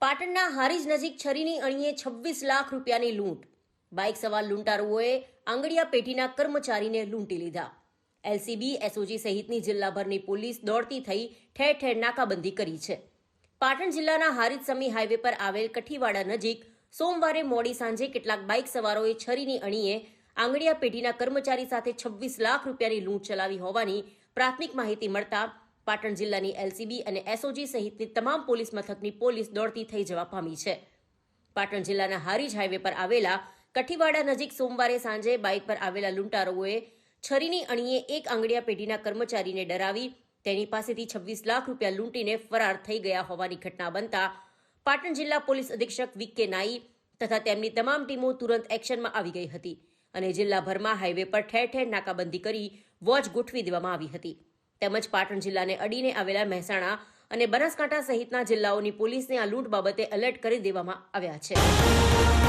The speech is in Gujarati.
પાટણના હારીજ નજીક છરીની અણીએ 26 લાખ રૂપિયાની લૂંટ. બાઇક સવાર લૂંટારુઓએ આંગડિયા પેઢીના કર્મચારીને લૂંટી લીધા. એલસીબી, એસઓજી સહિતની જિલ્લાભરની પોલીસ દોડતી થઈ ઠેર ઠેર નાકાબંધી કરી છે. પાટણ જિલ્લાના હારીજ સમી હાઈવે પર આવેલ કઠીવાડા નજીક સોમવારે મોડી સાંજે કેટલાક બાઇક સવારોએ છરીની અણીએ આંગડિયા પેઢીના કર્મચારી સાથે 26 લાખ રૂપિયાની લૂંટ ચલાવી હોવાની પ્રાથમિક માહિતી મળતા પાટણ જિલ્લાની એલસીબી અને એસઓજી સહિતની તમામ પોલીસ મથકની પોલીસ દોડતી થઈ જવા પામી છે. પાટણ જિલ્લાના હારીજ હાઈવે પર આવેલા કઠીવાડા નજીક સોમવારે સાંજે બાઇક પર આવેલા લૂંટારુઓએ છરીની અણીએ એક આંગડિયા પેઢીના કર્મચારીને ડરાવી તેની પાસેથી 26 લાખ રૂપિયા લૂંટીને ફરાર થઈ ગયા હોવાની ઘટના બનતા પાટણ જિલ્લા પોલીસ અધિક્ષક વી.કે. નાઈ તથા તેમની તમામ ટીમો તુરંત એક્શનમાં આવી ગઈ હતી અને જિલ્લાભરમાં હાઈવે પર ઠેર ઠેર નાકાબંધી કરી વોચ ગોઠવી દેવામાં આવી હતી. તેમજ પાટણ જિલ્લાને અડીને આવેલા મહેસાણા અને બનાસકાંઠા સહિતના જિલ્લાઓની પોલીસને આ લૂંટ બાબતે એલર્ટ કરી દેવામાં આવ્યા છે.